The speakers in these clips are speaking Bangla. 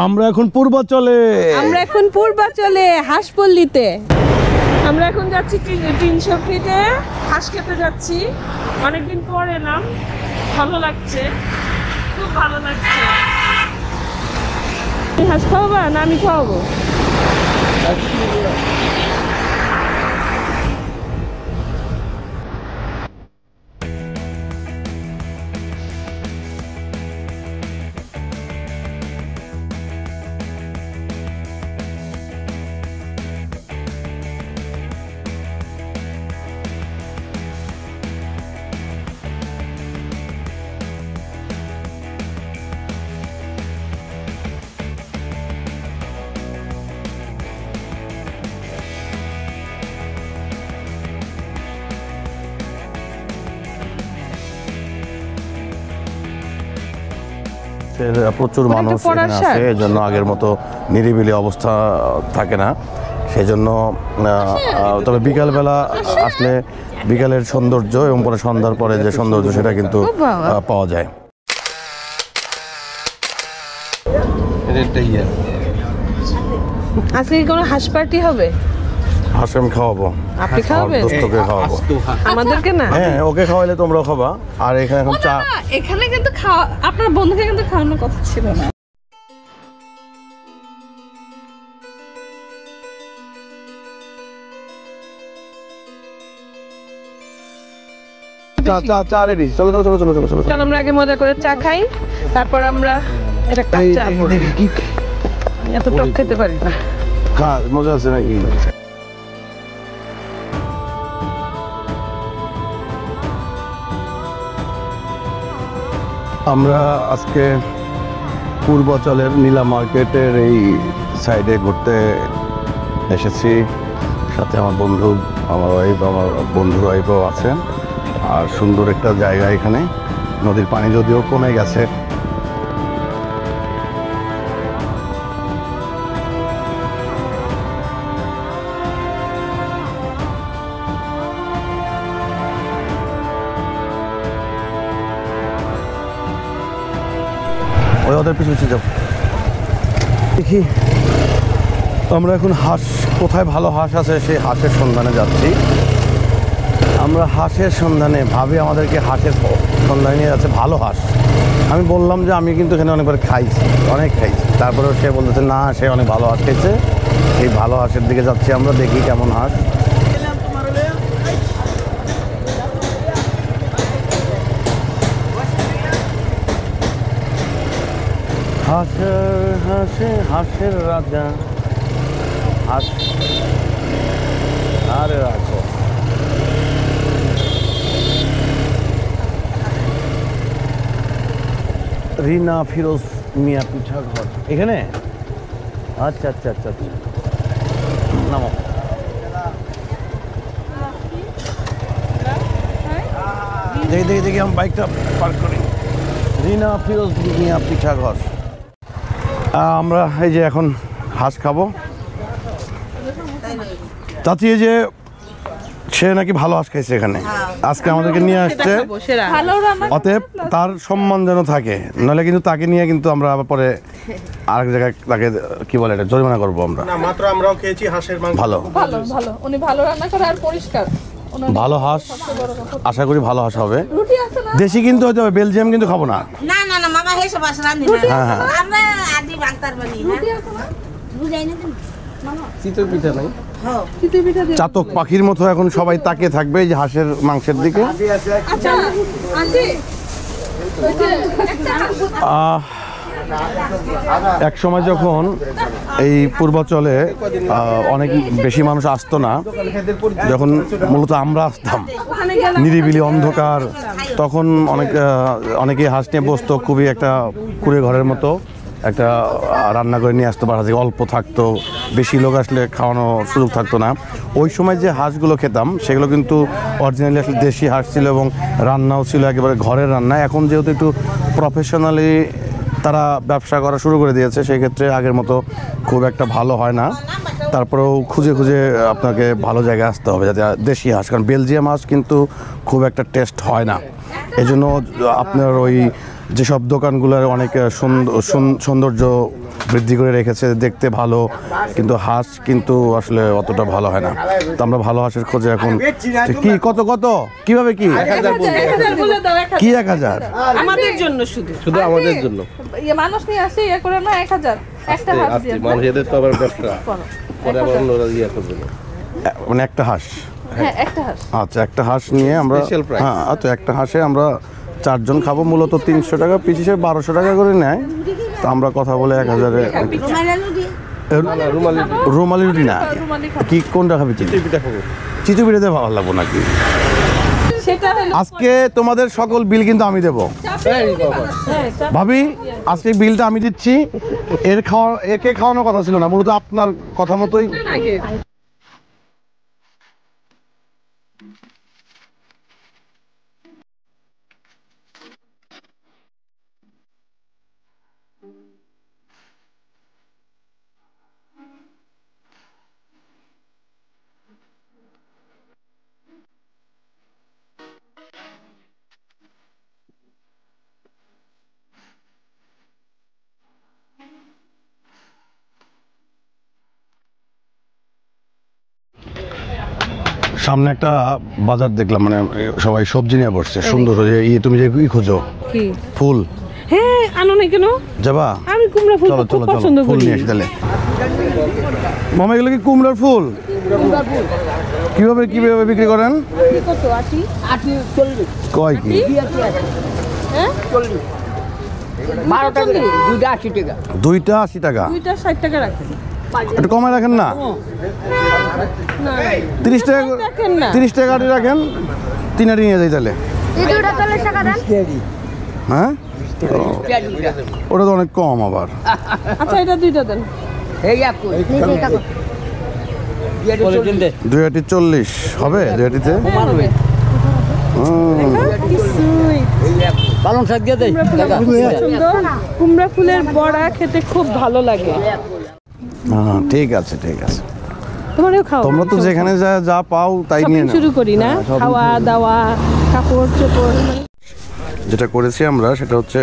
আমরা এখন পূর্বাচলে হাঁসপল্লীতে। আমরা এখন যাচ্ছি 300 ফিটে হাঁস খেতে যাচ্ছি। অনেকদিন পর এলাম, ভালো লাগছে, খুব ভালো লাগছে। তুমি হাঁস খাওয়াবা না আমি খাওয়াবো? প্রচুর মানুষ এখানে আছে, এজন্য আগের মতো নিরিবিলি অবস্থা থাকে না, সেজন্য। তবে বিকালবেলা আসলে বিকালের সৌন্দর্য এবং পরে সন্ধ্যার পরে যে সৌন্দর্য সেটা কিন্তু পাওয়া যায়। আজকে কি কোনো হাঁস পার্টি হবে? হাঁস আমি খাওয়াবো। আপনি খাওয়াবেন? দোস্তকে খাওয়াবো। আমাদেরকে না? হ্যাঁ, ওকে খাওয়াইলে তোমরাও খাবা। আর এখানে এখন চা, এখানে কিন্তু আপনার বন্ধুকে কিন্তু খাওয়ানোর কথা ছিল না। চা রেডি। চলো চলো চলো চলো চলো চলো। চল আমরা আগে মজা করে চা খাই, তারপর আমরা এটা চা এত টক খেতে পারি না। মজা আছে নাকি? আমরা আজকে পূর্বাচলের নীলা মার্কেটের এই সাইডে ঘুরতে এসেছি। সাথে আমার বন্ধুর ওয়াইফও আছেন। আর সুন্দর একটা জায়গা এখানে, নদীর পানি যদিও কমে গেছে। ওদের পিছু পিছু যাও। দেখি আমরা এখন হাঁস, কোথায় ভালো হাঁস আছে সেই হাঁসের সন্ধানে যাচ্ছি। আমরা হাঁসের সন্ধানে ভাবি আমাদেরকে হাঁসের সন্ধানে নিয়ে যাচ্ছে ভালো হাঁস। আমি বললাম যে আমি কিন্তু এখানে অনেকবার খাইছি, অনেক খাইছি। তারপরেও সে বলতেছে না, সে অনেক ভালো হাঁস খেয়েছে। এই ভালো হাঁসের দিকে যাচ্ছি আমরা, দেখি কেমন হাঁস। হাঁসের রাজা হাঁস। আরে রাজা রিনা ফিরোজ মিয়া পিঠা ঘর এখানে। আচ্ছা আচ্ছা আচ্ছা আচ্ছা, নামো। দেখি দেখি দেখি আমি বাইকটা পার্ক করি। রিনা ফিরোজ মিয়া পিঠা ঘর। আমরা এই যে এখন হাঁস খাবো। চাচি এই যে সে নাকি ভালো হাঁস খাইছে এখানে, আজকে আমাদেরকে নিয়ে আসছে। অতএব তার সম্মান যেন থাকে, নাহলে কিন্তু তাকে নিয়ে কিন্তু আমরা আবার পরে আরেক জায়গায় তাকে কি বলে এটা জরিমানা করবো আমরা। না, মাত্র আমরাও খেয়েছি হাঁসের মাংস। ভালো ভালো ভালো, উনি ভালো রান্না করে আর পরিষ্কার। ভালো হাঁস, আশা করি ভালো হাঁস হবে। দেশি কিন্তু হতে হবে, বেলজিয়াম কিন্তু খাবো না। না না না মামা হেসে বাস রান্নি না, আমরা আদি বাংতার বানি না বুঝাই না মামা। চিতই পিঠা নাই? হ্যাঁ চিতই পিঠা দিয়ে চাতক পাখির মতো এখন সবাই তাকিয়ে থাকবে এই যে হাঁসের মাংসের দিকে। আচ্ছা আন্টি এক সময় যখন এই পূর্বাচলে অনেক বেশি মানুষ আসতো না, যখন মূলত আমরা আসতাম, নিরিবিলি অন্ধকার, তখন অনেকেই হাঁস নিয়ে বসতো। খুবই একটা কুড়ে ঘরের মতো একটা রান্না করে নিয়ে আসতো, বাসা থেকে অল্প থাকতো, বেশি লোক আসলে খাওয়ানোর সুযোগ থাকতো না। ওই সময় যে হাঁসগুলো খেতাম সেগুলো কিন্তু অরিজিনালি আসলে দেশি হাঁস ছিল এবং রান্নাও ছিল একেবারে ঘরের রান্না। এখন যেহেতু একটু প্রফেশনালি তারা ব্যবসা করা শুরু করে দিয়েছে, সেই ক্ষেত্রে আগের মতো খুব একটা ভালো হয় না। তারপরেও খুঁজে খুঁজে আপনাকে ভালো জায়গায় আসতে হবে যাতে দেশি হাঁস, কারণ বেলজিয়াম হাঁস কিন্তু খুব একটা টেস্ট হয় না। এই জন্য আপনার ওই যেসব দোকানগুলোর অনেক সৌন্দর্য বৃদ্ধি করে রেখেছে, দেখতে ভালো, কিন্তু হাঁস কিন্তু আসলে অতটা ভালো হয় না। তো আমরা ভালো হাঁসের খোঁজে এখন কি কত কিভাবে কি 1000 বলে দাও, 1000 কি 1000 আমাদের জন্য শুধু শুধু আমাদের জন্য। মানুষ নিয়ে আসে ইয়ে করে না 1000 একটা হাত দিয়ে মানুষদের তো আবার ব্যবসা পরে আবার অন্যরা ইয়ে করবে না। মানে একটা হাঁস? হ্যাঁ একটা হাঁস। আচ্ছা, একটা হাঁস নিয়ে আমরা Special price। হ্যাঁ, আচ্ছা একটা হাঁসে আমরা 4 জন খাবো। মূলত 300 টাকা পিস হিসেবে 1200 টাকা করে নেয়। তো আমরা কথা বলে 1000-এ রুমালি রুটি না কি কোনটা খাবি? চিতু পিঠাতে ভালো লাগবো নাকি? সেটা হলো আজকে তোমাদের সকল বিল কিন্তু আমি দেবো ভাবি, আজকে বিলটা আমি দিচ্ছি। একে খাওয়ানোর কথা ছিল না, মূলত আপনার কথা মতোই। সামনে একটা বাজার দেখলাম, মানে সবাই সবজি নিয়ে বসছে, সুন্দর। তুমি যে খোঁজো কি ফুল? হ্যাঁ, আনো না কেন? যাবা? আমি কুমড়া ফুল চলো খুব চলো পছন্দ চলো, ফুল করি। নিয়ে আসি তাহলে। মামা, এগুলো কি কুমড়ার ফুল? কিভাবে কিভাবে বিক্রি করেন? কত 80 কয় কি? হ্যাঁ 12 টাকা, দুইটা 80 টাকা। দুইটা 80 টাকা? দুইটা 60 টাকা রাখেন। একটু কমায় রাখেন না? না 30 টাকা রাখেন না। 30 টাকা আটি রাখেন, 3 আটি নিয়ে যাই তাহলে। এই দুটো 40 টাকা দেন। হ্যাঁ, ওটা তো অনেক কম আবার। আচ্ছা, এটা দুইটা দেন। এই এক কই। দুই আটি 40 হবে? দুই আটিতে পালং শাক দিয়ে দেই। কুমড়া ফুলের বড়া খেতে খুব ভালো লাগে। হ্যাঁ, ঠিক আছে ঠিক আছে। তোমারও খাও। তোমরা তো যেখানে যা পাও তাই নিয়ে শপিং নাও। শুরু করি না? হ্যাঁ, shopping খাওয়া দাওয়া, কাপড় চোপড়। যেটা করেছি আমরা সেটা হচ্ছে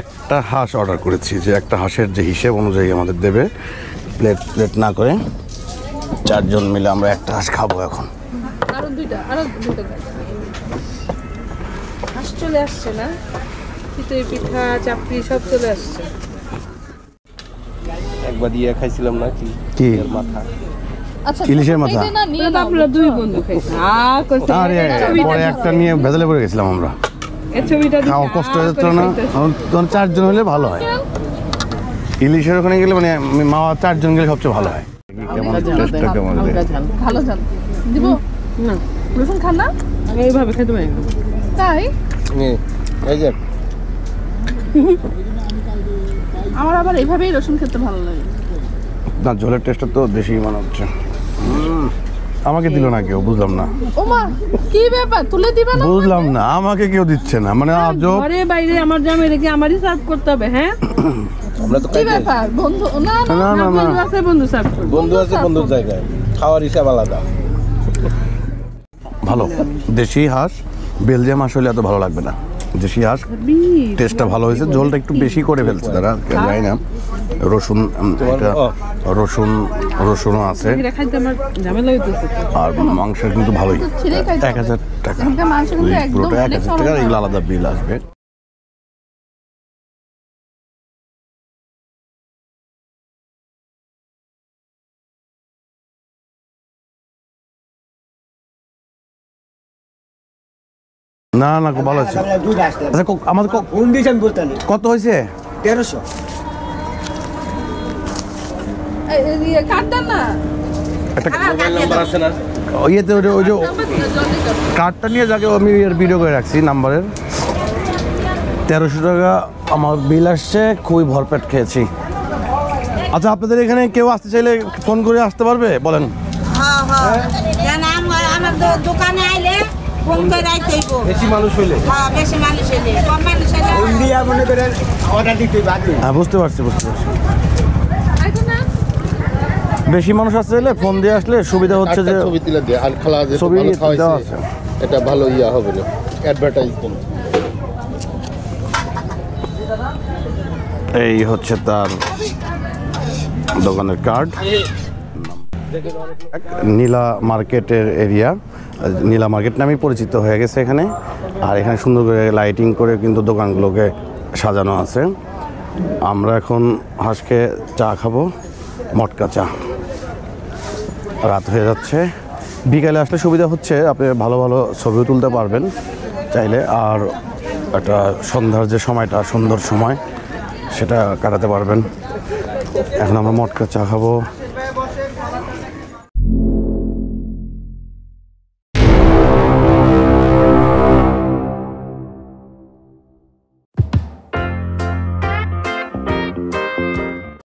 একটা হাঁস অর্ডার করেছি, যে একটা হাঁসের যে হিসেব অনুযায়ী আমাদের দেবে, প্লেট না করে 4 জন মিলে আমরা একটা হাঁস খাবো এখন। আরো দুইটা হাঁস চলে আসছে না? চিতই পিঠা, চাপড়ি সব চলে আসছে। একবার দিয়ে খাইছিলাম না কি কি মাথা? আচ্ছা ইলিশের মাথা? এটা না নিয়ে এটা তো আপনারা দুই বন্ধু খাইছেন। আরে পরে একটা নিয়ে ভেজালে পড়ে গেছিলাম আমরা। এই ছবিটা দেখে খাওয়া কষ্ট হয়ে যাচ্ছিল না? তখন 4 জন হলে ভালো হয়। ইলিশের ওখানে গেলে মানে মামা 4 জন গেলে সবচেয়ে ভালো হয়। কেমন টেস্টটা কেমন? ভালো জান দিব না, রসুন খান না? এইভাবে খেতে পারি না। তাই এই যে আমার আবার এইভাবেই রসুন খেতে ভালো লাগে। না, ঝোলের টেস্টটা তো বেশি মনে হচ্ছে। আমাকে দিল না কেউ, বুঝলাম না। ওমা কি ব্যাপার, তুলে দিবা না? বুঝলাম না, আমাকে কেউ দিচ্ছে না, মানে আজব। ঘরে বাইরে আমার জামাই রেখে আমারই সার্ভ করতে হবে। হ্যাঁ, আমরা তো কি খাই ব্যাপার বন্ধু? না না না না না, বন্ধু আছে, বন্ধু সার্ভ করবে। বন্ধু আছে, বন্ধুর জায়গায় খাওয়ার হিসাব আলাদা। ভালো দেশি হাঁস। বেলজিয়াম হাঁস হলে এত ভালো লাগবে না। দেশি হাঁস টেস্টটা ভালো হয়েছে, ঝোলটা একটু বেশি করে ফেলছে তারা, জানি না। রসুন এটা রসুনও আছে, এটা খাইতে আমার ঝামেলা হইতেছে। আর মাংস কিন্তু ভালোই। ছেলেই খাইতে 1000 টাকা এখানকার মাংস কিন্তু একদম পুরোটা অনেক 1000 টাকা, সরল। এগুলো আলাদা বিল আসবে। না না, খুব ভালো আছে। আচ্ছা, আমাদের কত হয়েছে? 1300। কাট দেন না। মোবাইল নাম্বার আছে না? ইয়েতে ওই যে কার্ডটা নিয়ে যাকে আমি ভিডিও করে রাখছি নাম্বারের। 1300 টাকা আমার বিল আসছে, খুবই ভরপেট খেয়েছি। আচ্ছা, আপনাদের এখানে কেউ আসতে চাইলে ফোন করে আসতে পারবে? বলেন। আমার দোকানে আইলে ফোন করে আইতেইব। বেশি মানুষ হইলে হ্যাঁ, বেশি মানুষ হইলে, কম মানুষ হইলে ইন্ডিয়া মনে করেন অর্ডার দিতে বাকি। হ্যাঁ, বুঝতে পারছি। বেশি মানুষ আসতে চাইলে ফোন দিয়ে আসলে সুবিধা হচ্ছে যে ছবি তুলে দে আর খালা যে ছবি ভালো খাওয়াইছে, দেওয়া আছে। এটা ভালো ইয়া হবে না, অ্যাডভার্টাইজমেন্ট। এই হচ্ছে তার দোকানের কার্ড। নীলা মার্কেটের এরিয়া, নীলা মার্কেট নামেই পরিচিত হয়ে গেছে এখানে। আর এখানে সুন্দর করে লাইটিং করে কিন্তু দোকানগুলোকে সাজানো আছে। আমরা এখন হাঁসকে চা খাবো, মটকা চা। রাত হয়ে যাচ্ছে, বিকালে আসলে সুবিধা হচ্ছে আপনি ভালো ভালো ছবিও তুলতে পারবেন চাইলে, আর একটা সন্ধ্যার যে সময়টা সুন্দর সময় সেটা কাটাতে পারবেন। এখন আমরা মটকা চা খাবো।